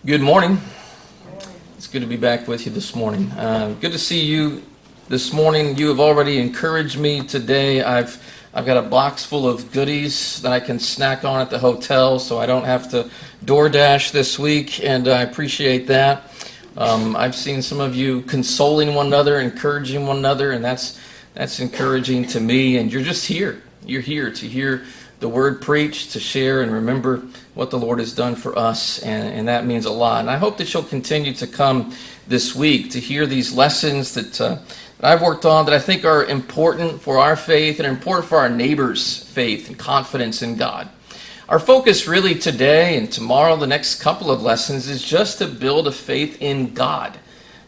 Good morning. It's good to be back with you this morning. Good to see you this morning. You have already encouraged me today. I've got a box full of goodies that I can snack on at the hotel, so I don't have to DoorDash this week, and I appreciate that. I've seen some of you consoling one another, encouraging one another, and that's encouraging to me. And you're just here. You're here to hear the word preached, to share and remember what the Lord has done for us, and that means a lot. And I hope that you'll continue to come this week to hear these lessons that I've worked on that I think are important for our faith and important for our neighbors' faith and confidence in God. Our focus really today and tomorrow, the next couple of lessons, is just to build a faith in God.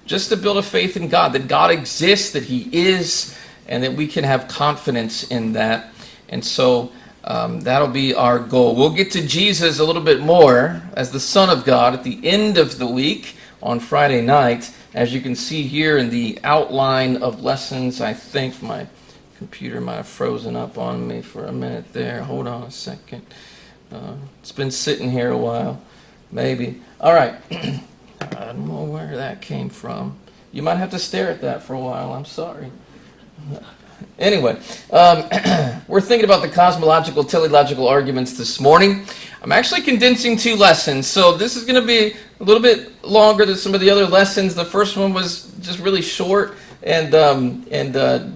Just to build a faith in God, that God exists, that He is, and that we can have confidence in that. And so that'll be our goal. We'll get to Jesus a little bit more as the Son of God at the end of the week on Friday night. As you can see here in the outline of lessons, I think my computer might have frozen up on me for a minute there. Hold on a second. It's been sitting here a while, maybe. All right. I don't know where that came from. You might have to stare at that for a while. I'm sorry. Anyway, we're thinking about the cosmological, teleological arguments this morning. I'm actually condensing two lessons, so this is going to be a little bit longer than some of the other lessons. The first one was just really short, and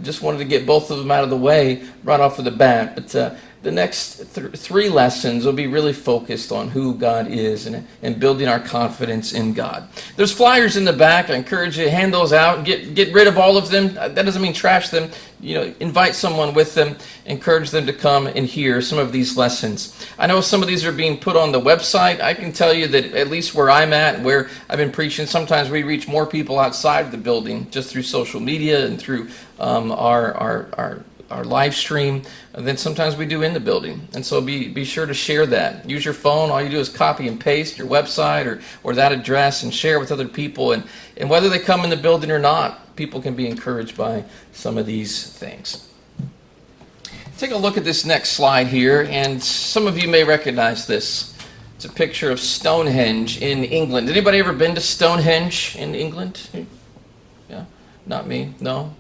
just wanted to get both of them out of the way right off of the bat. But the next three lessons will be really focused on who God is and building our confidence in God. There's flyers in the back. I encourage you to hand those out. Get rid of all of them. That doesn't mean trash them. Invite someone with them. Encourage them to come and hear some of these lessons. I know some of these are being put on the website. I can tell you that at least where I'm at and where I've been preaching, sometimes we reach more people outside the building just through social media and through our live stream than sometimes we do in the building. And so be sure to share that. Use your phone. All you do is copy and paste your website or that address and share with other people. And whether they come in the building or not, people can be encouraged by some of these things. Take a look at this next slide here, and some of you may recognize this. It's a picture of Stonehenge in England. Anybody ever been to Stonehenge in England? Yeah? Not me? No?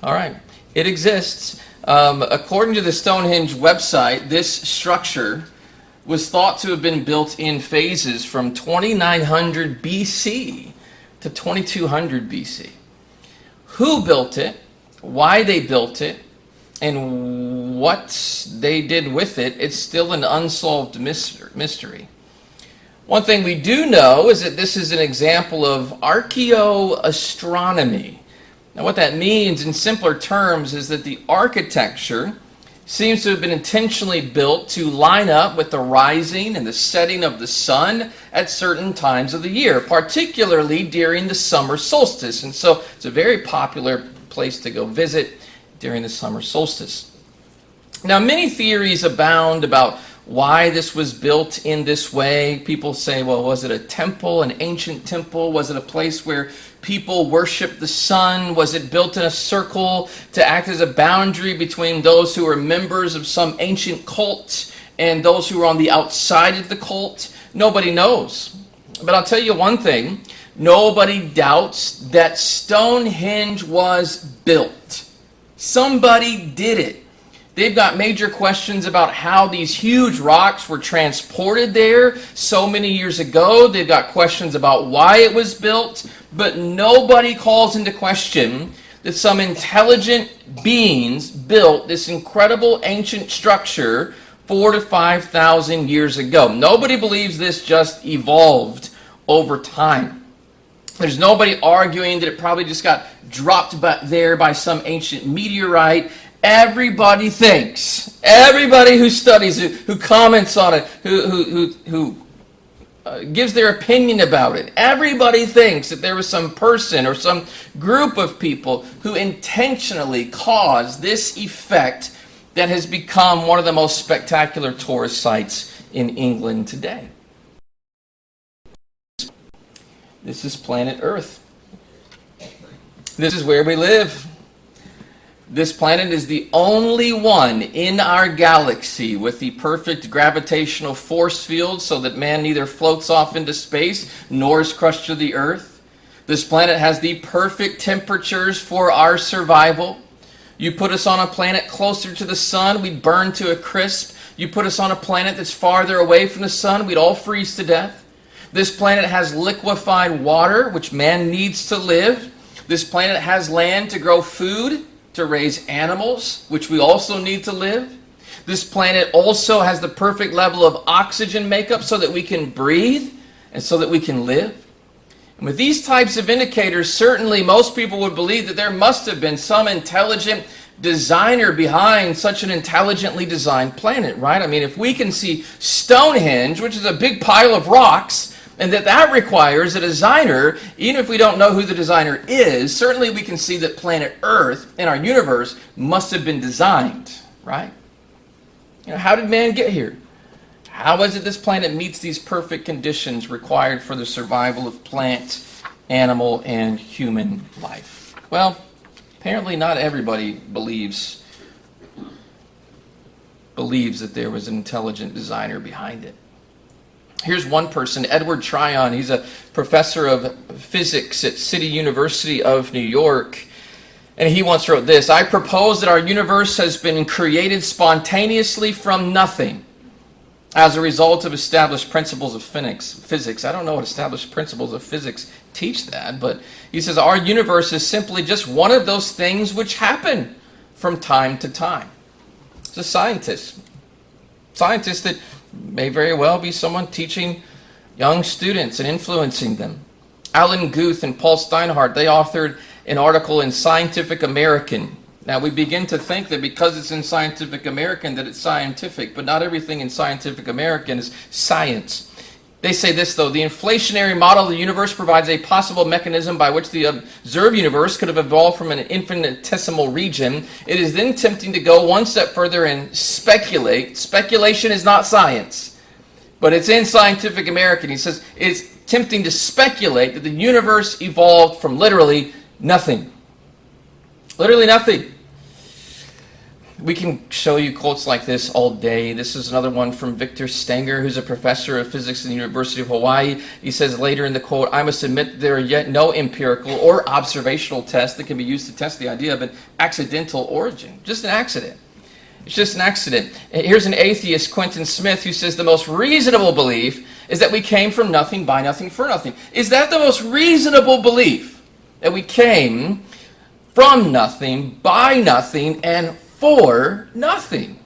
All right. It exists. According to the Stonehenge website, this structure was thought to have been built in phases from 2900 BC to 2200 BC. Who built it, why they built it, and what they did with it, it's still an unsolved mystery. One thing we do know is that this is an example of archaeoastronomy. Now what that means in simpler terms is that the architecture seems to have been intentionally built to line up with the rising and the setting of the sun at certain times of the year, particularly during the summer solstice. And so it's a very popular place to go visit during the summer solstice. Now many theories abound about why this was built in this way. People say, well, was it a temple, an ancient temple? Was it a place where people worshiped the sun? Was it built in a circle to act as a boundary between those who were members of some ancient cult and those who were on the outside of the cult? Nobody knows. But I'll tell you one thing. Nobody doubts that Stonehenge was built. Somebody did it. They've got major questions about how these huge rocks were transported there so many years ago. They've got questions about why it was built, but nobody calls into question that some intelligent beings built this incredible ancient structure 4,000 to 5,000 years ago. Nobody believes this just evolved over time. There's nobody arguing that it probably just got dropped there by some ancient meteorite. Everybody thinks, everybody who studies it, who comments on it, who gives their opinion about it, everybody thinks that there was some person or some group of people who intentionally caused this effect that has become one of the most spectacular tourist sites in England today. This is planet Earth. This is where we live. This planet is the only one in our galaxy with the perfect gravitational force field so that man neither floats off into space nor is crushed to the earth. This planet has the perfect temperatures for our survival. You put us on a planet closer to the sun, we'd burn to a crisp. You put us on a planet that's farther away from the sun, we'd all freeze to death. This planet has liquefied water, which man needs to live. This planet has land to grow food, to raise animals, which we also need to live. This planet also has the perfect level of oxygen makeup so that we can breathe and so that we can live. And with these types of indicators, certainly most people would believe that there must have been some intelligent designer behind such an intelligently designed planet, right? I mean, if we can see Stonehenge, which is a big pile of rocks, and that requires a designer, even if we don't know who the designer is, certainly we can see that planet Earth in our universe must have been designed, right? How did man get here? How is it this planet meets these perfect conditions required for the survival of plant, animal, and human life? Well, apparently not everybody believes that there was an intelligent designer behind it. Here's one person, Edward Tryon. He's a professor of physics at City University of New York. And he once wrote this: "I propose that our universe has been created spontaneously from nothing as a result of established principles of physics." I don't know what established principles of physics teach that, but he says our universe is simply just one of those things which happen from time to time. It's a scientist that may very well be someone teaching young students and influencing them. Alan Guth and Paul Steinhardt, they authored an article in Scientific American. Now we begin to think that because it's in Scientific American that it's scientific, but not everything in Scientific American is science. They say this though: "The inflationary model of the universe provides a possible mechanism by which the observed universe could have evolved from an infinitesimal region. It is then tempting to go one step further and speculate." Speculation is not science, but it's in Scientific American. He says it's tempting to speculate that the universe evolved from literally nothing. Literally nothing. We can show you quotes like this all day. This is another one from Victor Stenger, who's a professor of physics at the University of Hawaii. He says later in the quote, "I must admit there are yet no empirical or observational tests that can be used to test the idea of an accidental origin." Just an accident. It's just an accident. Here's an atheist, Quentin Smith, who says the most reasonable belief is that we came from nothing, by nothing, for nothing. Is that the most reasonable belief? That we came from nothing, by nothing, and for nothing?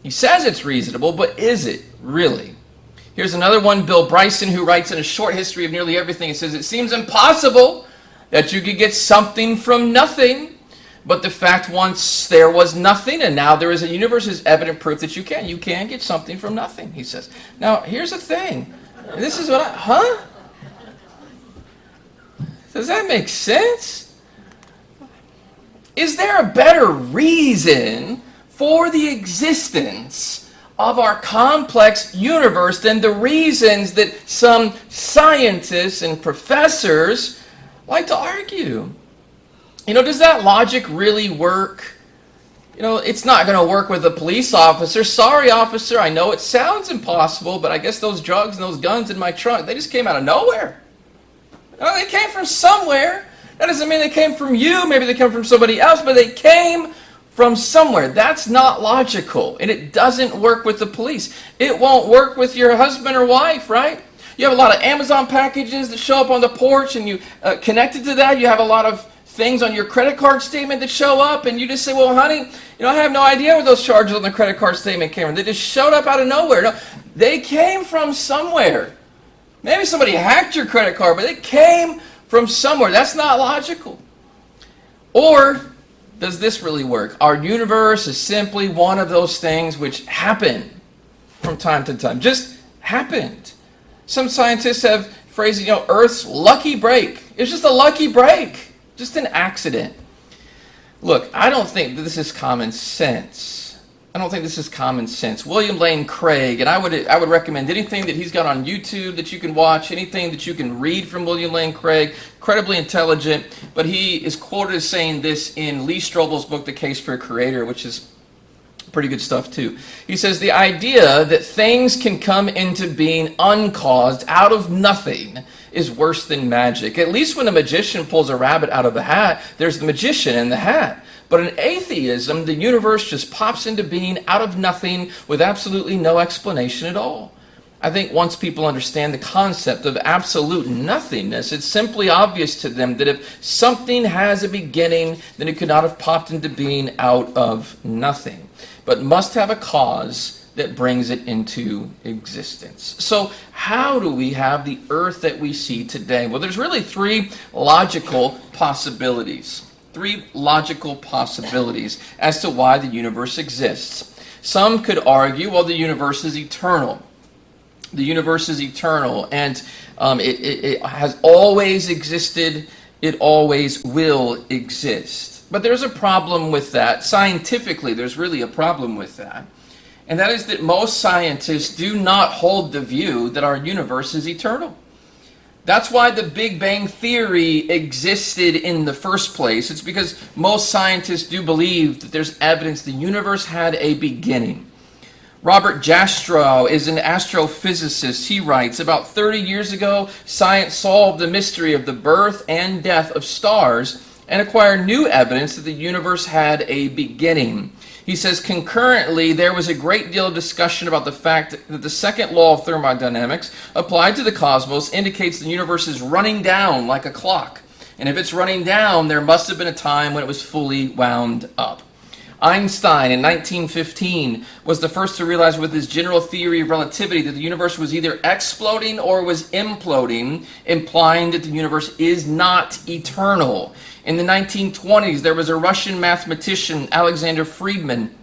He says it's reasonable, but is it really? Here's another one, Bill Bryson, who writes in A Short History of Nearly Everything. He says, "It seems impossible that you could get something from nothing, but the fact once there was nothing and now there is a universe is evident proof that you can. You can get something from nothing," he says. Now, here's the thing. This is what Does that make sense? Is there a better reason for the existence of our complex universe than the reasons that some scientists and professors like to argue? Does that logic really work? It's not going to work with a police officer. "Sorry, officer, I know it sounds impossible, but I guess those drugs and those guns in my trunk, they just came out of nowhere." They came from somewhere. That doesn't mean they came from you. Maybe they came from somebody else, but they came from somewhere. That's not logical, and it doesn't work with the police. It won't work with your husband or wife, right? You have a lot of Amazon packages that show up on the porch, and you connected to that. You have a lot of things on your credit card statement that show up, and you just say, "Well, honey, I have no idea where those charges on the credit card statement came from. They just showed up out of nowhere." No, they came from somewhere. Maybe somebody hacked your credit card, but they came from somewhere. That's not logical. Or does this really work? Our universe is simply one of those things which happen from time to time. Just happened. Some scientists have phrased, Earth's lucky break. It's just a lucky break. Just an accident. Look, I don't think that this is common sense. I don't think this is common sense. William Lane Craig, and I would recommend anything that he's got on YouTube that you can watch, anything that you can read from William Lane Craig, incredibly intelligent, but he is quoted as saying this in Lee Strobel's book, The Case for a Creator, which is pretty good stuff too. He says, the idea that things can come into being uncaused out of nothing is worse than magic. At least when a magician pulls a rabbit out of the hat, there's the magician in the hat. But in atheism, the universe just pops into being out of nothing with absolutely no explanation at all. I think once people understand the concept of absolute nothingness, it's simply obvious to them that if something has a beginning, then it could not have popped into being out of nothing, but must have a cause that brings it into existence. So how do we have the earth that we see today? Well, there's really three logical possibilities. Three logical possibilities as to why the universe exists. Some could argue, well, the universe is eternal. The universe is eternal, and it has always existed. It always will exist. But there's a problem with that. Scientifically, there's really a problem with that. And that is that most scientists do not hold the view that our universe is eternal. That's why the Big Bang Theory existed in the first place. It's because most scientists do believe that there's evidence the universe had a beginning. Robert Jastrow is an astrophysicist. He writes, about 30 years ago, science solved the mystery of the birth and death of stars and acquired new evidence that the universe had a beginning. He says, concurrently, there was a great deal of discussion about the fact that the second law of thermodynamics applied to the cosmos indicates the universe is running down like a clock. And if it's running down, there must have been a time when it was fully wound up. Einstein in 1915 was the first to realize with his general theory of relativity that the universe was either exploding or was imploding, implying that the universe is not eternal. In the 1920s, there was a Russian mathematician, Alexander Friedman,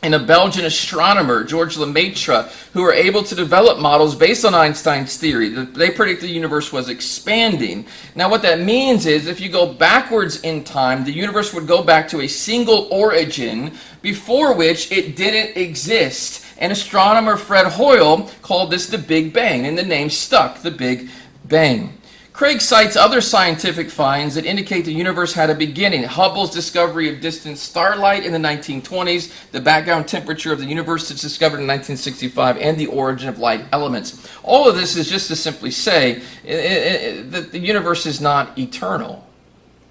and a Belgian astronomer, George Lemaitre, who were able to develop models based on Einstein's theory. They predict the universe was expanding. Now what that means is if you go backwards in time, the universe would go back to a single origin before which it didn't exist. And astronomer Fred Hoyle called this the Big Bang, and the name stuck, the Big Bang. Craig cites other scientific finds that indicate the universe had a beginning. Hubble's discovery of distant starlight in the 1920s, the background temperature of the universe that's discovered in 1965, and the origin of light elements. All of this is just to simply say that the universe is not eternal.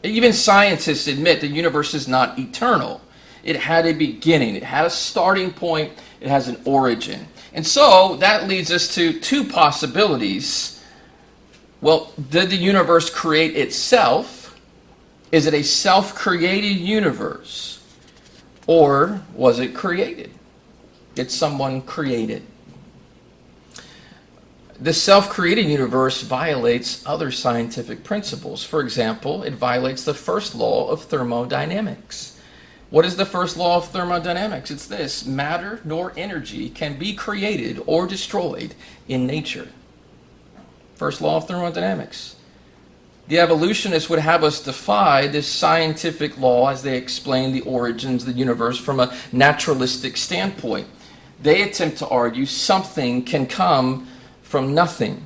Even scientists admit the universe is not eternal. It had a beginning. It had a starting point. It has an origin. And so that leads us to two possibilities. Well, did the universe create itself? Is it a self-created universe? Or was it created? Did someone create it? The self-created universe violates other scientific principles. For example, it violates the first law of thermodynamics. What is the first law of thermodynamics? It's this: matter nor energy can be created or destroyed in nature. First law of thermodynamics. The evolutionists would have us defy this scientific law as they explain the origins of the universe from a naturalistic standpoint. They attempt to argue something can come from nothing.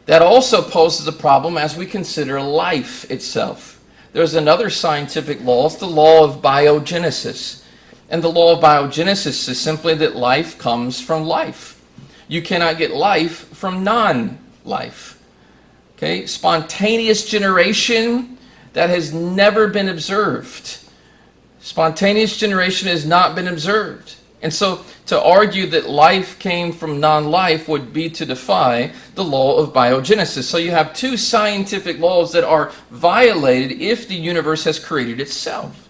That also poses a problem as we consider life itself. There's another scientific law, it's the law of biogenesis. And the law of biogenesis is simply that life comes from life. You cannot get life from non-life. Okay, spontaneous generation, that has never been observed. Spontaneous generation has not been observed. And so to argue that life came from non-life would be to defy the law of biogenesis. So you have two scientific laws that are violated if the universe has created itself.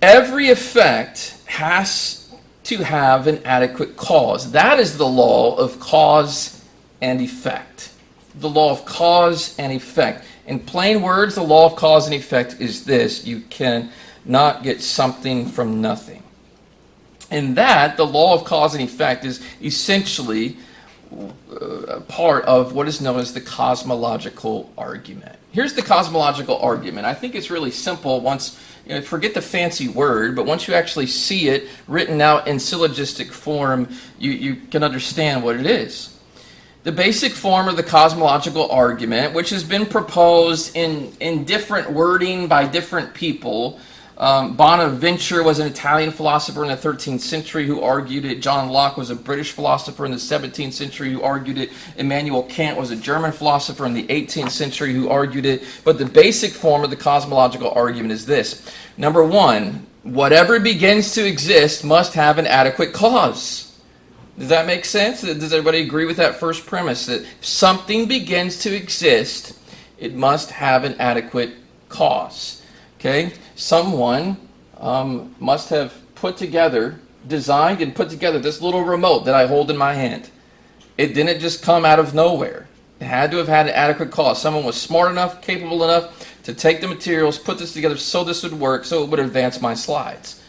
Every effect has to have an adequate cause. That is the law of cause and effect. The law of cause and effect. In plain words, the law of cause and effect is this: you cannot get something from nothing. And that, the law of cause and effect, is essentially part of what is known as the cosmological argument. Here's the cosmological argument. I think it's really simple once, forget the fancy word, but once you actually see it written out in syllogistic form, you can understand what it is. The basic form of the cosmological argument, which has been proposed in different wording by different people. Bonaventure was an Italian philosopher in the 13th century who argued it. John Locke was a British philosopher in the 17th century who argued it. Immanuel Kant was a German philosopher in the 18th century who argued it. But the basic form of the cosmological argument is this. Number one, whatever begins to exist must have an adequate cause. Does that make sense? Does everybody agree with that first premise? That if something begins to exist, it must have an adequate cause. Okay? Someone must have designed and put together this little remote that I hold in my hand. It didn't just come out of nowhere. It had to have had an adequate cause. Someone was smart enough, capable enough to take the materials, put this together so this would work, so it would advance my slides.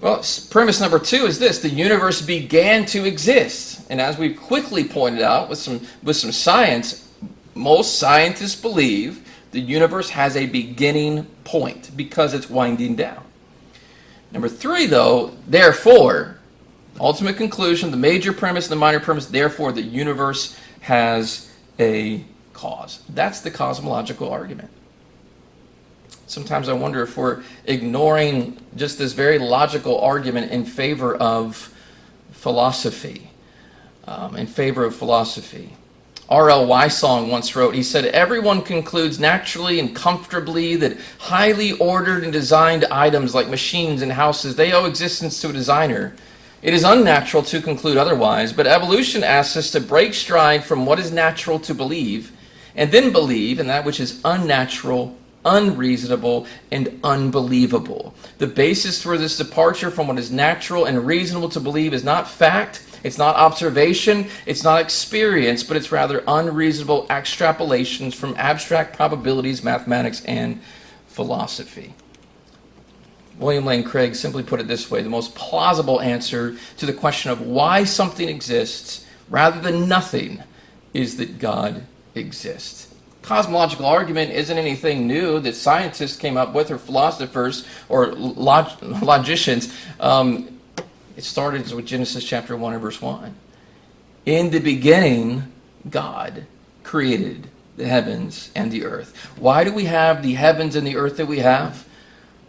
Well, premise number two is this. The universe began to exist. And as we quickly pointed out with some science, most scientists believe the universe has a beginning point because it's winding down. Number three, though, therefore, ultimate conclusion, the major premise, the minor premise, therefore the universe has a cause. That's the cosmological argument. Sometimes I wonder if we're ignoring just this very logical argument in favor of philosophy. R.L. Wysong once wrote, he said, everyone concludes naturally and comfortably that highly ordered and designed items like machines and houses, they owe existence to a designer. It is unnatural to conclude otherwise, but evolution asks us to break stride from what is natural to believe, and then believe in that which is unnatural, unreasonable, and unbelievable. The basis for this departure from what is natural and reasonable to believe is not fact, it's not observation, it's not experience, but it's rather unreasonable extrapolations from abstract probabilities, mathematics, and philosophy. William Lane Craig simply put it this way: the most plausible answer to the question of why something exists rather than nothing is that God exists. Cosmological argument isn't anything new that scientists came up with, or philosophers, or logicians. It started with Genesis chapter 1 and verse 1. In the beginning, God created the heavens and the earth. Why do we have the heavens and the earth that we have?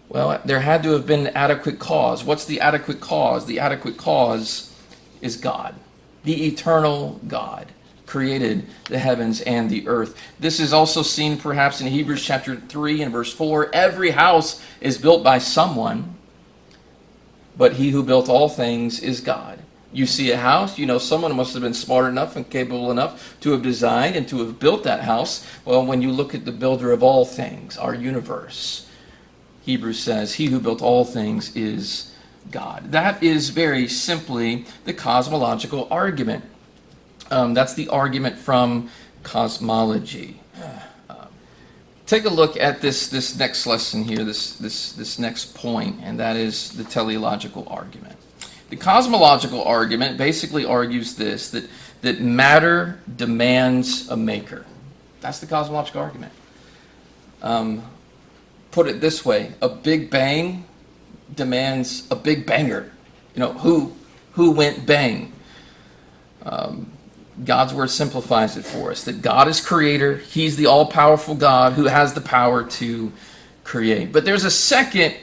Well, there had to have been an adequate cause. What's the adequate cause? The adequate cause is God. The eternal God created the heavens and the earth. This is also seen perhaps in Hebrews chapter 3 and verse 4. Every house is built by someone, but he who built all things is God. You see a house, you know someone must have been smart enough and capable enough to have designed and to have built that house. Well, when you look at the builder of all things, our universe, Hebrews says, he who built all things is God. That is very simply the cosmological argument. That's the argument from cosmology. Take a look at this next lesson here, this next point, and that is the teleological argument. The cosmological argument basically argues this, that matter demands a maker. That's the cosmological argument. Put it this way, a big bang demands a big banger. You know, who went bang? God's word simplifies it for us, that God is creator. He's the all-powerful God who has the power to create. But there's a second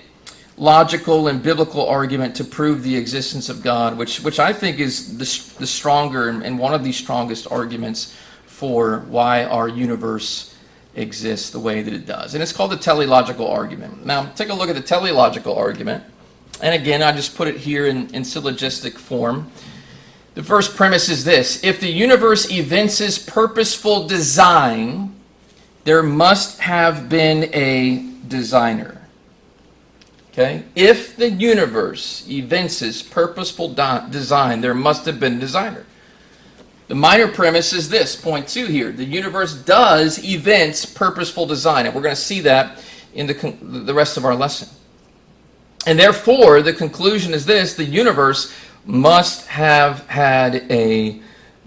logical and biblical argument to prove the existence of God, which I think is the stronger and one of the strongest arguments for why our universe exists the way that it does. And it's called the teleological argument. Now, take a look at the teleological argument. And again, I just put it here in syllogistic form. The first premise is this: if the universe evinces purposeful design, there must have been a designer. Okay? If the universe evinces purposeful design, there must have been a designer. The minor premise is this, point 2 here. The universe does evince purposeful design, and we're going to see that in the rest of our lesson. And therefore, the conclusion is this: the universe must have had a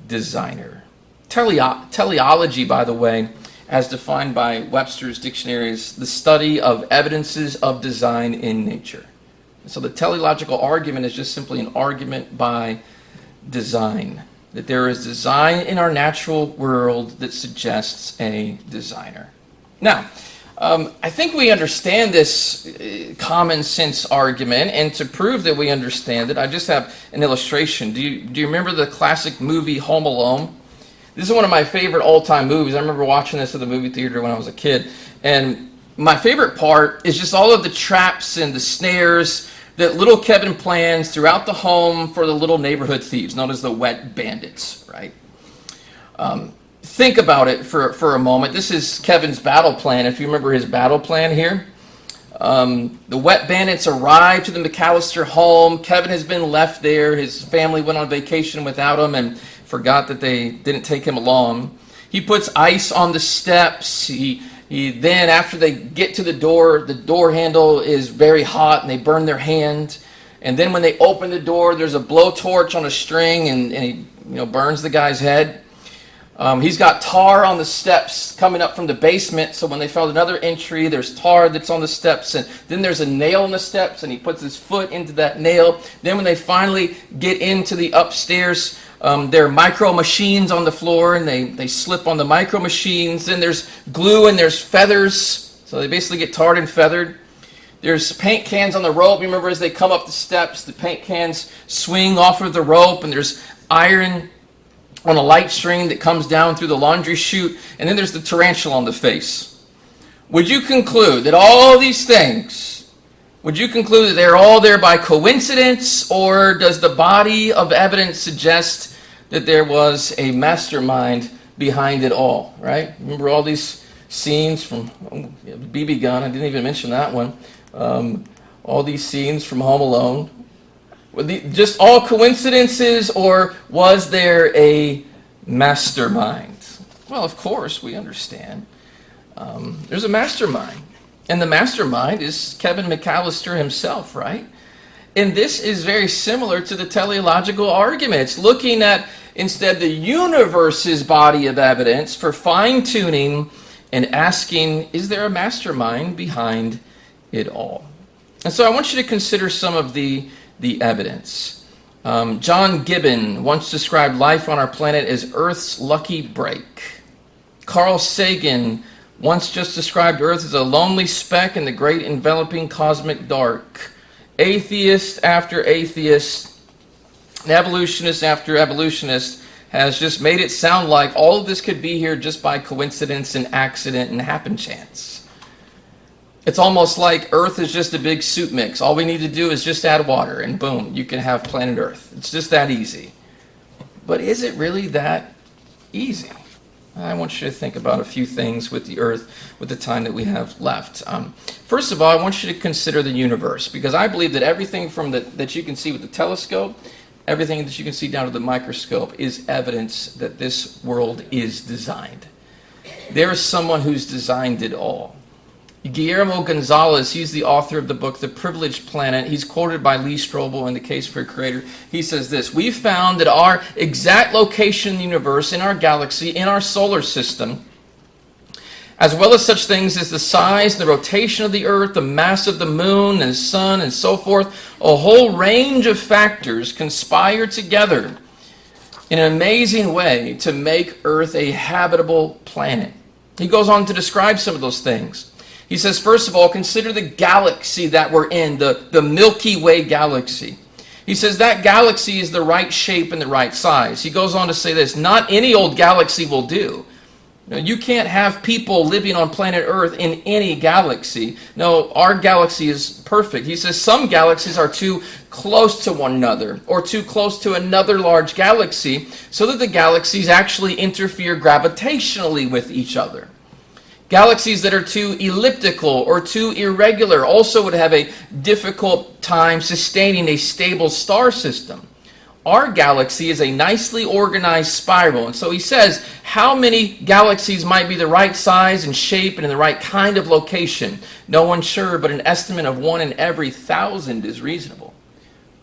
designer. Teleology, by the way, as defined by Webster's dictionary, is the study of evidences of design in nature. So the teleological argument is just simply an argument by design, that there is design in our natural world that suggests a designer. Now, I think we understand this common sense argument, and to prove that we understand it, I just have an illustration. Do you remember the classic movie Home Alone? This is one of my favorite all-time movies. I remember watching this at the movie theater when I was a kid, and my favorite part is just all of the traps and the snares that little Kevin plans throughout the home for the little neighborhood thieves, known as the wet bandits, right? Think about it for a moment. This is Kevin's battle plan, if you remember his battle plan here. The wet bandits arrive to the McAllister home. Kevin has been left there. His family went on vacation without him and forgot that they didn't take him along. He puts ice on the steps. He then, after they get to the door handle is very hot and they burn their hand. And then when they open the door, there's a blowtorch on a string and he burns the guy's head. He's got tar on the steps coming up from the basement, so when they found another entry, there's tar that's on the steps, and then there's a nail in the steps, and he puts his foot into that nail. Then when they finally get into the upstairs, there are micro machines on the floor, and they slip on the micro machines. Then there's glue and there's feathers, so they basically get tarred and feathered. There's paint cans on the rope. You remember as they come up the steps, the paint cans swing off of the rope, and there's iron on a light string that comes down through the laundry chute, and then there's the tarantula on the face. Would you conclude that all these things, that they're all there by coincidence, or does the body of evidence suggest that there was a mastermind behind it all, right? Remember all these scenes from BB Gun, I didn't even mention that one, all these scenes from Home Alone. Were just all coincidences, or was there a mastermind? Well, of course, we understand. There's a mastermind. And the mastermind is Kevin McAllister himself, right? And this is very similar to the teleological argument. It's looking at, instead, the universe's body of evidence for fine-tuning and asking, is there a mastermind behind it all? And so I want you to consider some of the evidence. John Gibbon once described life on our planet as Earth's lucky break. Carl Sagan once just described Earth as a lonely speck in the great enveloping cosmic dark. Atheist after atheist, evolutionist after evolutionist has just made it sound like all of this could be here just by coincidence and accident and happen chance. It's almost like Earth is just a big soup mix. All we need to do is just add water, and boom, you can have planet Earth. It's just that easy. But is it really that easy? I want you to think about a few things with the Earth, with the time that we have left. First of all, I want you to consider the universe, because I believe that everything that you can see with the telescope, everything that you can see down to the microscope, is evidence that this world is designed. There is someone who's designed it all. Guillermo Gonzalez, he's the author of the book The Privileged Planet. He's quoted by Lee Strobel in The Case for a Creator. He says this: "We've found that our exact location in the universe, in our galaxy, in our solar system, as well as such things as the size and the rotation of the Earth, the mass of the moon and sun and so forth, a whole range of factors conspire together in an amazing way to make Earth a habitable planet." He goes on to describe some of those things. He says, first of all, consider the galaxy that we're in, the Milky Way galaxy. He says that galaxy is the right shape and the right size. He goes on to say this: not any old galaxy will do. You can't have people living on planet Earth in any galaxy. No, our galaxy is perfect. He says some galaxies are too close to one another, or too close to another large galaxy, so that the galaxies actually interfere gravitationally with each other. Galaxies that are too elliptical or too irregular also would have a difficult time sustaining a stable star system. Our galaxy is a nicely organized spiral. And so he says, how many galaxies might be the right size and shape and in the right kind of location? No one's sure, but an estimate of 1 in every 1,000 is reasonable.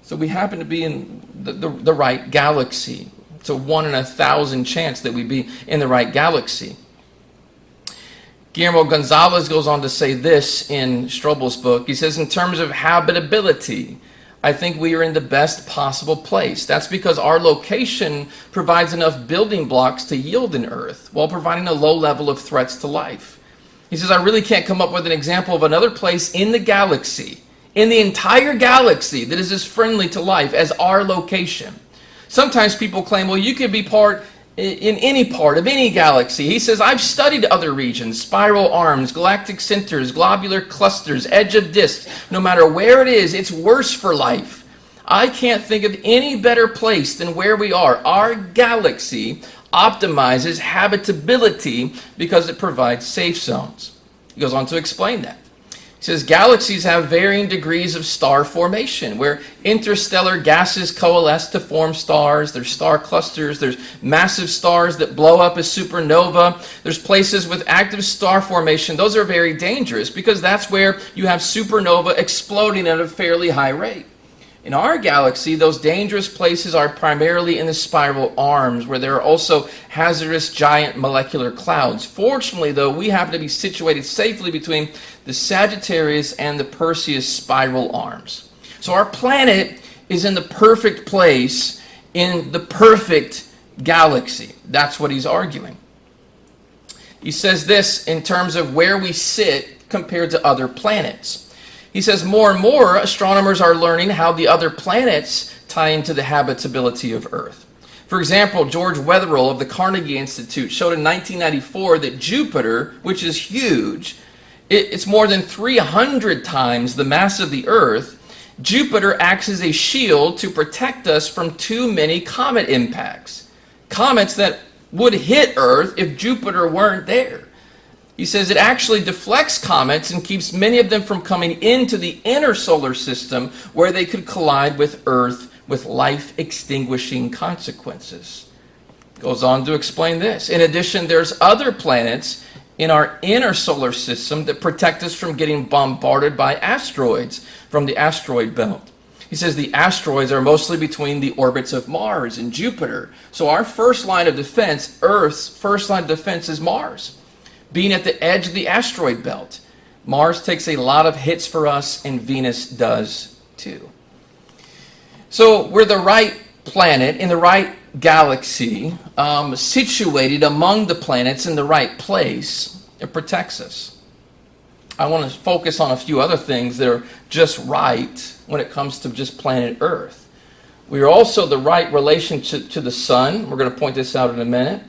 So we happen to be in the right galaxy. It's a 1 in 1,000 chance that we'd be in the right galaxy. Guillermo Gonzalez goes on to say this in Strobel's book. He says, in terms of habitability, I think we are in the best possible place. That's because our location provides enough building blocks to yield an Earth while providing a low level of threats to life. He says, I really can't come up with an example of another place in the galaxy, in the entire galaxy, that is as friendly to life as our location. Sometimes people claim, well, you could be in any part of any galaxy. He says, I've studied other regions, spiral arms, galactic centers, globular clusters, edge of disks. No matter where it is, it's worse for life. I can't think of any better place than where we are. Our galaxy optimizes habitability because it provides safe zones. He goes on to explain that. He says, galaxies have varying degrees of star formation, where interstellar gases coalesce to form stars. There's star clusters. There's massive stars that blow up as supernova. There's places with active star formation. Those are very dangerous because that's where you have supernova exploding at a fairly high rate. In our galaxy, those dangerous places are primarily in the spiral arms, where there are also hazardous giant molecular clouds. Fortunately, though, we happen to be situated safely between the Sagittarius and the Perseus spiral arms. So our planet is in the perfect place in the perfect galaxy. That's what he's arguing. He says this in terms of where we sit compared to other planets. He says more and more astronomers are learning how the other planets tie into the habitability of Earth. For example, George Wetherill of the Carnegie Institute showed in 1994 that Jupiter, which is huge, it's more than 300 times the mass of the Earth. Jupiter acts as a shield to protect us from too many comet impacts. Comets that would hit Earth if Jupiter weren't there. He says it actually deflects comets and keeps many of them from coming into the inner solar system where they could collide with Earth with life-extinguishing consequences. Goes on to explain this. In addition, there's other planets in our inner solar system that protect us from getting bombarded by asteroids from the asteroid belt. He says the asteroids are mostly between the orbits of Mars and Jupiter. So our first line of defense, Earth's first line of defense, is Mars. Being at the edge of the asteroid belt. Mars takes a lot of hits for us, and Venus does too. So we're the right planet in the right galaxy, situated among the planets in the right place. It protects us. I want to focus on a few other things that are just right when it comes to just planet Earth. We are also the right relationship to the sun. We're going to point this out in a minute.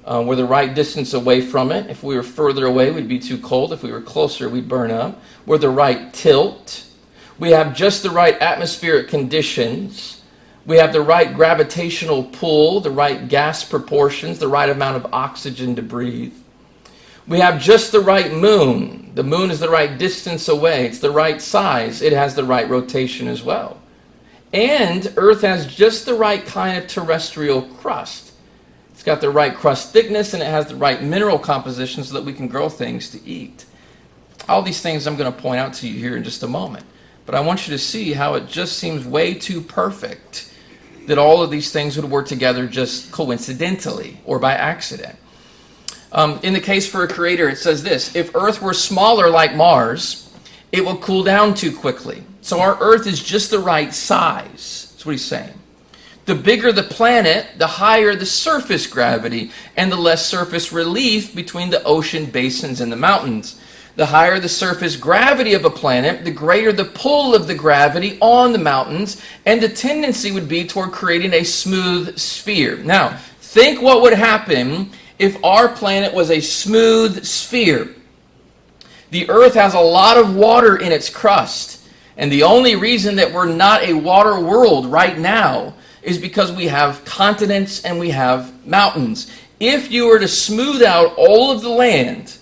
We're the right distance away from it. If we were further away, we'd be too cold. If we were closer, we'd burn up. We're the right tilt. We have just the right atmospheric conditions. We have the right gravitational pull, the right gas proportions, the right amount of oxygen to breathe. We have just the right moon. The moon is the right distance away. It's the right size. It has the right rotation as well. And Earth has just the right kind of terrestrial crust. It's got the right crust thickness, and it has the right mineral composition so that we can grow things to eat. All these things I'm going to point out to you here in just a moment. But I want you to see how it just seems way too perfect that all of these things would work together just coincidentally or by accident. In the case for a creator, it says this: if Earth were smaller like Mars, it will cool down too quickly. So our Earth is just the right size. That's what he's saying. The bigger the planet, the higher the surface gravity and the less surface relief between the ocean basins and the mountains. The higher the surface gravity of a planet, the greater the pull of the gravity on the mountains, and the tendency would be toward creating a smooth sphere. Now, think what would happen if our planet was a smooth sphere. The Earth has a lot of water in its crust, and the only reason that we're not a water world right now is because we have continents and we have mountains. If you were to smooth out all of the land,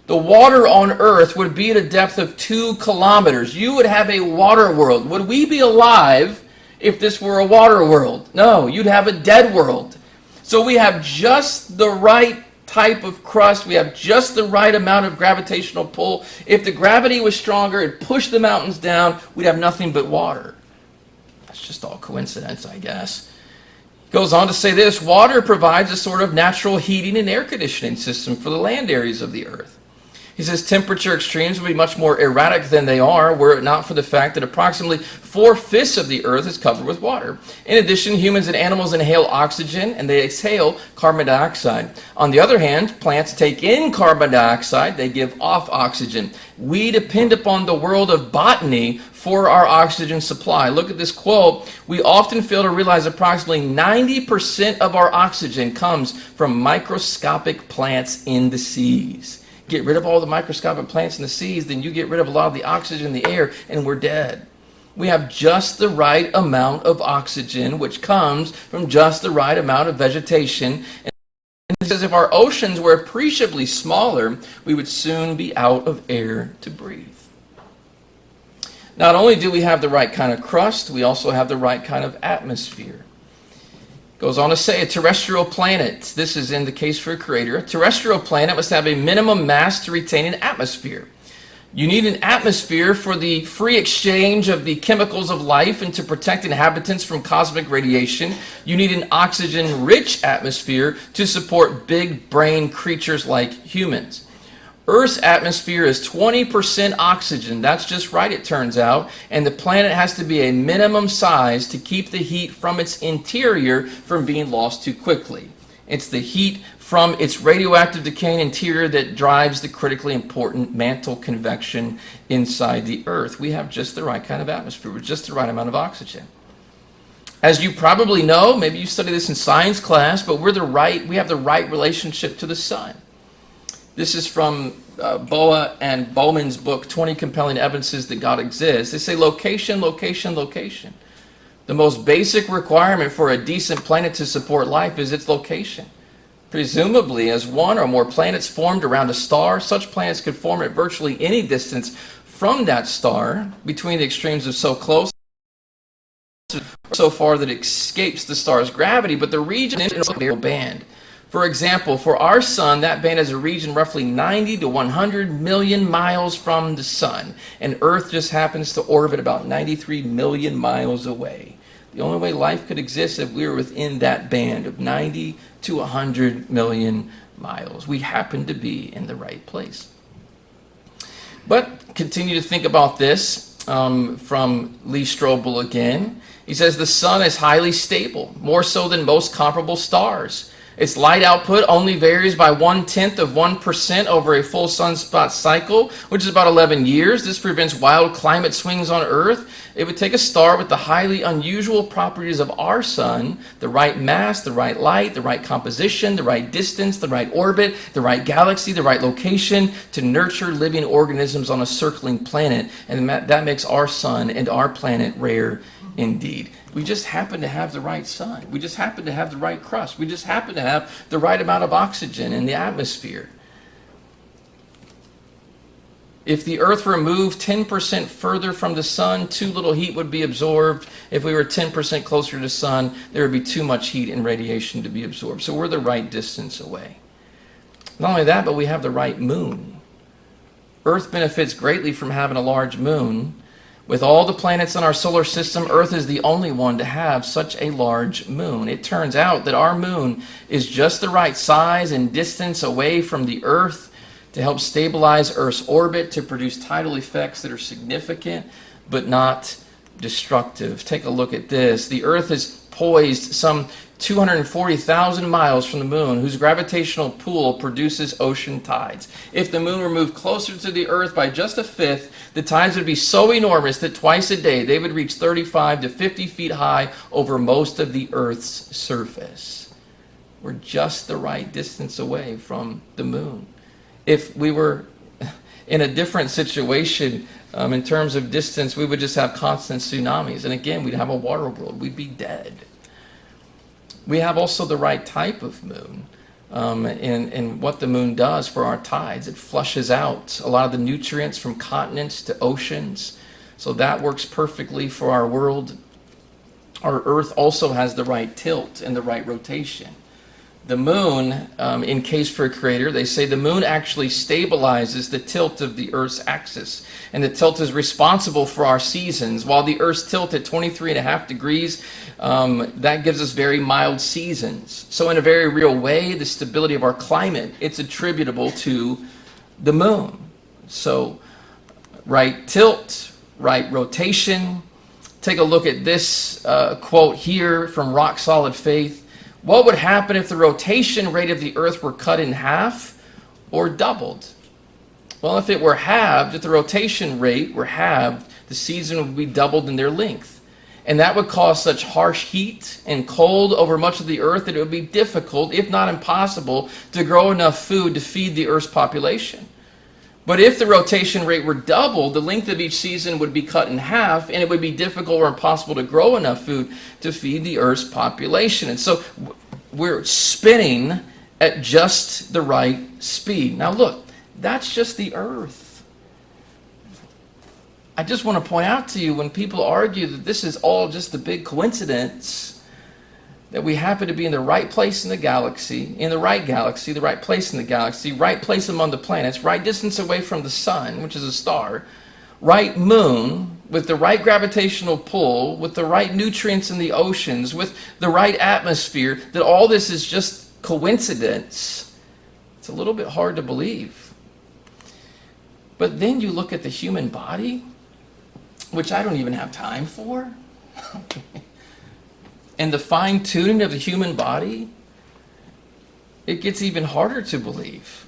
the water on Earth would be at a depth of 2 kilometers. You would have a water world. Would we be alive if this were a water world? No, you'd have a dead world. So we have just the right type of crust. We have just the right amount of gravitational pull. If the gravity was stronger, it'd push the mountains down. We'd have nothing but water. That's just all coincidence, I guess. Goes on to say this: water provides a sort of natural heating and air conditioning system for the land areas of the earth. He says temperature extremes would be much more erratic than they are were it not for the fact that approximately 4/5 of the earth is covered with water. In addition, humans and animals inhale oxygen and they exhale carbon dioxide. On the other hand, plants take in carbon dioxide, they give off oxygen. We depend upon the world of botany for our oxygen supply. Look at this quote: we often fail to realize approximately 90% of our oxygen comes from microscopic plants in the seas. Get rid of all the microscopic plants in the seas, then you get rid of a lot of the oxygen in the air, and we're dead. We have just the right amount of oxygen, which comes from just the right amount of vegetation. And it says if our oceans were appreciably smaller, we would soon be out of air to breathe. Not only do we have the right kind of crust, we also have the right kind of atmosphere. Goes on to say a terrestrial planet, this is in the case for a crater, a terrestrial planet must have a minimum mass to retain an atmosphere. You need an atmosphere for the free exchange of the chemicals of life and to protect inhabitants from cosmic radiation. You need an oxygen-rich atmosphere to support big brain creatures like humans. Earth's atmosphere is 20% oxygen. That's just right, it turns out. And the planet has to be a minimum size to keep the heat from its interior from being lost too quickly. It's the heat from its radioactive decaying interior that drives the critically important mantle convection inside the Earth. We have just the right kind of atmosphere with just the right amount of oxygen. As you probably know, maybe you studied this in science class, but we have the right relationship to the sun. This is from Boa and Bowman's book, 20 Compelling Evidences That God Exists. They say location, location, location. The most basic requirement for a decent planet to support life is its location. Presumably, as one or more planets formed around a star, such planets could form at virtually any distance from that star, between the extremes of so close or so far that it escapes the star's gravity, but the region is a band. For example, for our sun, that band is a region roughly 90 to 100 million miles from the sun, and Earth just happens to orbit about 93 million miles away. The only way life could exist is if we were within that band of 90 to 100 million miles. We happen to be in the right place. But continue to think about this from Lee Strobel again. He says the sun is highly stable, more so than most comparable stars. Its light output only varies by 0.1% over a full sunspot cycle, which is about 11 years. This prevents wild climate swings on Earth. It would take a star with the highly unusual properties of our sun, the right mass, the right light, the right composition, the right distance, the right orbit, the right galaxy, the right location, to nurture living organisms on a circling planet. And that makes our sun and our planet rare indeed. We just happen to have the right sun. We just happen to have the right crust. We just happen to have the right amount of oxygen in the atmosphere. If the Earth were moved 10% further from the sun, too little heat would be absorbed. If we were 10% closer to the sun, there would be too much heat and radiation to be absorbed. So we're the right distance away. Not only that, but we have the right moon. Earth benefits greatly from having a large moon. With all the planets in our solar system, Earth is the only one to have such a large moon. It turns out that our moon is just the right size and distance away from the Earth to help stabilize Earth's orbit, to produce tidal effects that are significant but not destructive. Take a look at this. The Earth is poised some 240,000 miles from the moon, whose gravitational pull produces ocean tides. If the moon were moved closer to the Earth by just a fifth, the tides would be so enormous that twice a day they would reach 35 to 50 feet high over most of the Earth's surface. We're just the right distance away from the moon. If we were in a different situation in terms of distance, we would just have constant tsunamis. And again, we'd have a water world. We'd be dead. We have also the right type of moon in what the moon does for our tides. It flushes out a lot of the nutrients from continents to oceans. So that works perfectly for our world. Our Earth also has the right tilt and the right rotation. The moon, in Case for a Creator, they say the moon actually stabilizes the tilt of the Earth's axis. And the tilt is responsible for our seasons. While the Earth's tilt at 23.5 degrees, that gives us very mild seasons. So in a very real way, the stability of our climate, it's attributable to the moon. So right tilt, right rotation. Take a look at this quote here from Rock Solid Faith. What would happen if the rotation rate of the Earth were cut in half or doubled? Well, if it were halved, if the rotation rate were halved, the season would be doubled in their length. And that would cause such harsh heat and cold over much of the Earth that it would be difficult, if not impossible, to grow enough food to feed the Earth's population. But if the rotation rate were doubled, the length of each season would be cut in half, and it would be difficult or impossible to grow enough food to feed the Earth's population. And so we're spinning at just the right speed. Now look, that's just the Earth. I just want to point out to you, when people argue that this is all just a big coincidence, that we happen to be in the right place in the galaxy, the right place in the galaxy, right place among the planets, right distance away from the sun, which is a star, right moon, with the right gravitational pull, with the right nutrients in the oceans, with the right atmosphere, that all this is just coincidence. It's a little bit hard to believe. But then you look at the human body, which I don't even have time for. And the fine-tuning of the human body, it gets even harder to believe.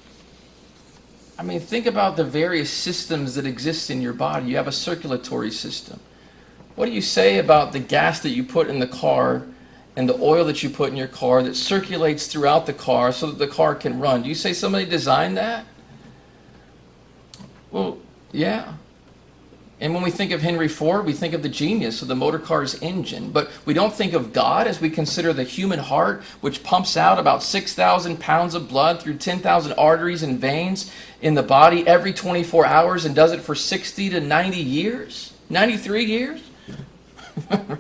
I mean, think about the various systems that exist in your body. You have a circulatory system. What do you say about the gas that you put in the car and the oil that you put in your car that circulates throughout the car so that the car can run? Do you say somebody designed that? Well, yeah. And when we think of Henry Ford, we think of the genius of the motor car's engine. But we don't think of God as we consider the human heart, which pumps out about 6,000 pounds of blood through 10,000 arteries and veins in the body every 24 hours and does it for 60 to 90 years, 93 years,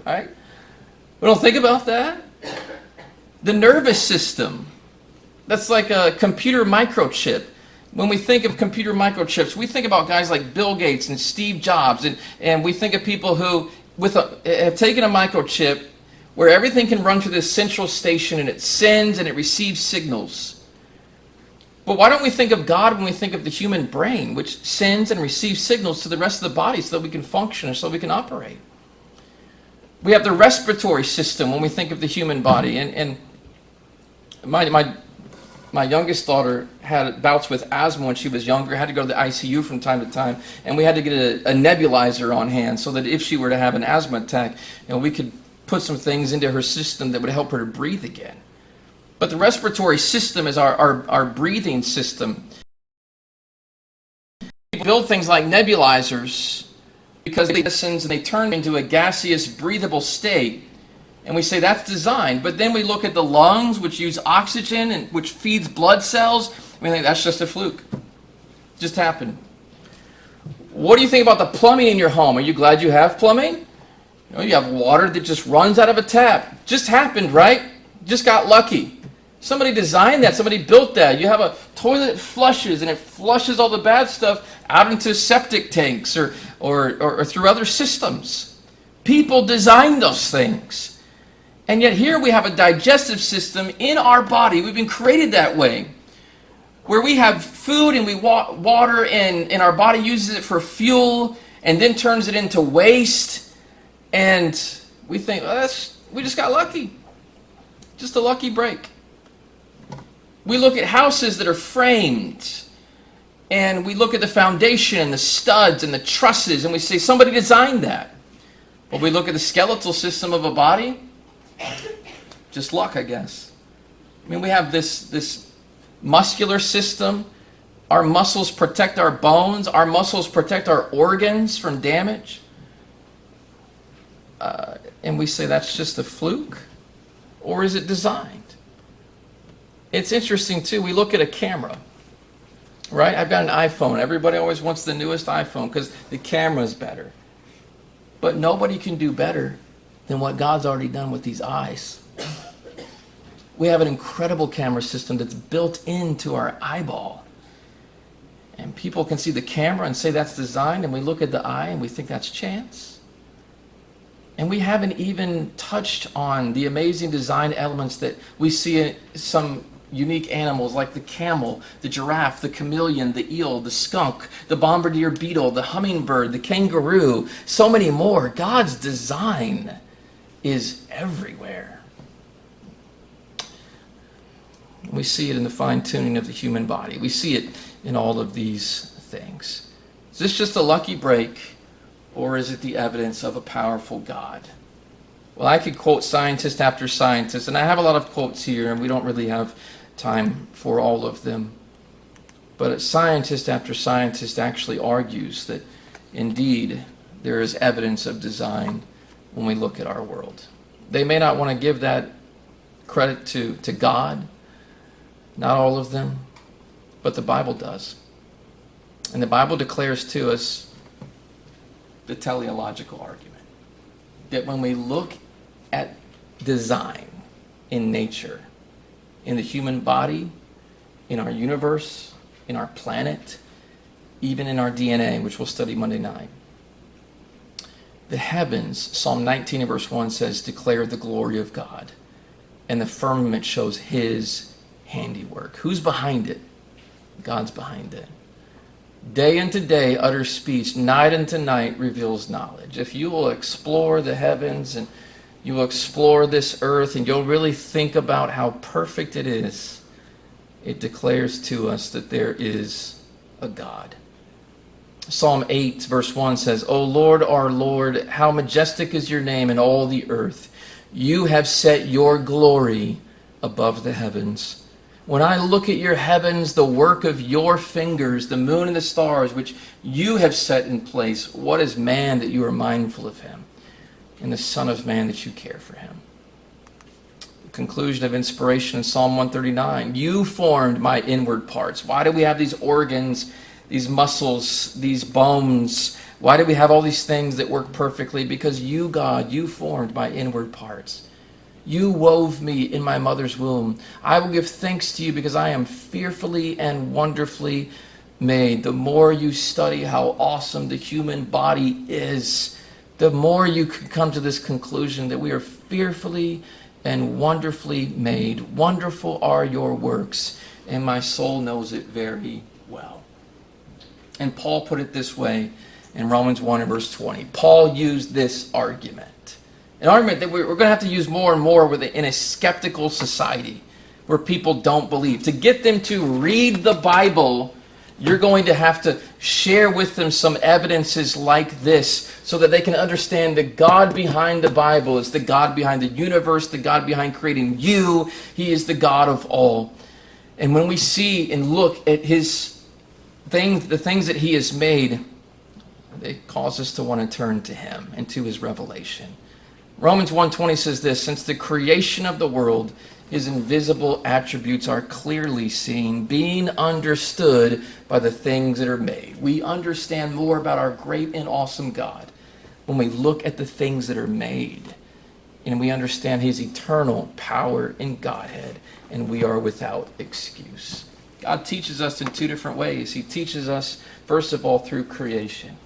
right? We don't think about that. The nervous system, that's like a computer microchip. When we think of computer microchips, we think about guys like Bill Gates and Steve Jobs, and we think of people who have taken a microchip where everything can run through this central station and it sends and it receives signals. But why don't we think of God when we think of the human brain, which sends and receives signals to the rest of the body so that we can function and so we can operate? We have the respiratory system when we think of the human body, and my youngest daughter had bouts with asthma when she was younger, had to go to the ICU from time to time, and we had to get a nebulizer on hand so that if she were to have an asthma attack, we could put some things into her system that would help her to breathe again. But the respiratory system is our breathing system. People build things like nebulizers because they listen and they turn into a gaseous, breathable state. And we say that's designed, but then we look at the lungs, which use oxygen and which feeds blood cells, and we think that's just a fluke. It just happened. What do you think about the plumbing in your home? Are you glad you have plumbing? You have water that just runs out of a tap. Just happened, right? Just got lucky. Somebody designed that. Somebody built that. You have a toilet that flushes, and it flushes all the bad stuff out into septic tanks or through other systems. People designed those things. And yet here we have a digestive system in our body. We've been created that way, where we have food and we water, and our body uses it for fuel and then turns it into waste. And we think, we just got lucky. Just a lucky break. We look at houses that are framed, and we look at the foundation and the studs and the trusses, and we say somebody designed that. But we look at the skeletal system of a body, just luck, I guess. I mean, we have this muscular system. Our muscles protect our bones. Our muscles protect our organs from damage. And we say that's just a fluke? Or is it designed? It's interesting, too. We look at a camera, right? I've got an iPhone. Everybody always wants the newest iPhone because the camera's better. But nobody can do better than what God's already done with these eyes. We have an incredible camera system that's built into our eyeball. And people can see the camera and say that's design, and we look at the eye and we think that's chance. And we haven't even touched on the amazing design elements that we see in some unique animals like the camel, the giraffe, the chameleon, the eel, the skunk, the bombardier beetle, the hummingbird, the kangaroo, so many more. God's design is everywhere. We see it in the fine-tuning of the human body. We see it in all of these things. Is this just a lucky break, or is it the evidence of a powerful God? Well, I could quote scientist after scientist, and I have a lot of quotes here, and we don't really have time for all of them. But scientist after scientist actually argues that indeed there is evidence of design when we look at our world. They may not want to give that credit to God, not all of them, but the Bible does. And the Bible declares to us the teleological argument, that when we look at design in nature, in the human body, in our universe, in our planet, even in our DNA, which we'll study Monday night, the heavens, Psalm 19 and verse 1 says, declare the glory of God, and the firmament shows his handiwork. Who's behind it? God's behind it. Day unto day utters speech, night unto night reveals knowledge. If you will explore the heavens and you will explore this earth and you'll really think about how perfect it is, it declares to us that there is a God. Psalm 8 verse 1 says, O Lord, our Lord, how majestic is your name in all the earth. You have set your glory above the heavens. When I look at your heavens, the work of your fingers, the moon and the stars, which you have set in place, what is man that you are mindful of him, and the Son of Man that you care for him? The conclusion of inspiration in Psalm 139, you formed my inward parts. Why do we have these organs, these muscles, these bones? Why do we have all these things that work perfectly? Because you, God, you formed my inward parts. You wove me in my mother's womb. I will give thanks to you because I am fearfully and wonderfully made. The more you study how awesome the human body is, the more you can come to this conclusion that we are fearfully and wonderfully made. Wonderful are your works, and my soul knows it very well. And Paul put it this way in Romans 1 and verse 20. Paul used this argument. An argument that we're going to have to use more and more in a skeptical society where people don't believe. To get them to read the Bible, you're going to have to share with them some evidences like this so that they can understand the God behind the Bible is the God behind the universe, the God behind creating you. He is the God of all. And when we see and look at his things, the things that he has made, it causes us to want to turn to him and to his revelation. Romans 1:20 says this, since the creation of the world, his invisible attributes are clearly seen, being understood by the things that are made. We understand more about our great and awesome God when we look at the things that are made. And we understand his eternal power in Godhead, and we are without excuse. God teaches us in two different ways. He teaches us, first of all, through creation.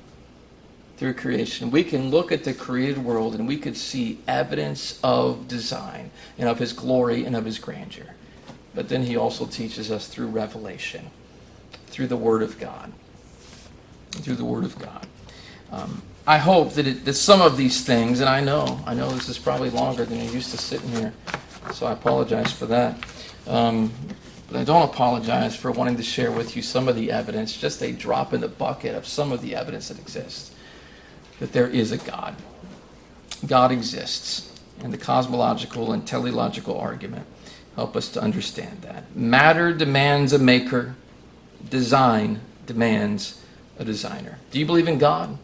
Through creation, we can look at the created world and we could see evidence of design and of his glory and of his grandeur. But then he also teaches us through revelation, through the Word of God. Through the Word of God. I hope that some of these things, and I know this is probably longer than you're used to sitting here, so I apologize for that. But I don't apologize for wanting to share with you some of the evidence, just a drop in the bucket of some of the evidence that exists. That there is a God. God exists. And the cosmological and teleological argument help us to understand that. Matter demands a maker. Design demands a designer. Do you believe in God?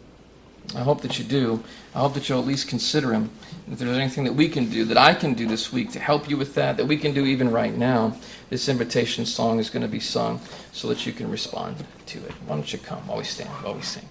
I hope that you do. I hope that you'll at least consider him. If there's anything that we can do, that I can do this week to help you with that we can do even right now, this invitation song is going to be sung so that you can respond to it. Why don't you come while we stand, while we sing.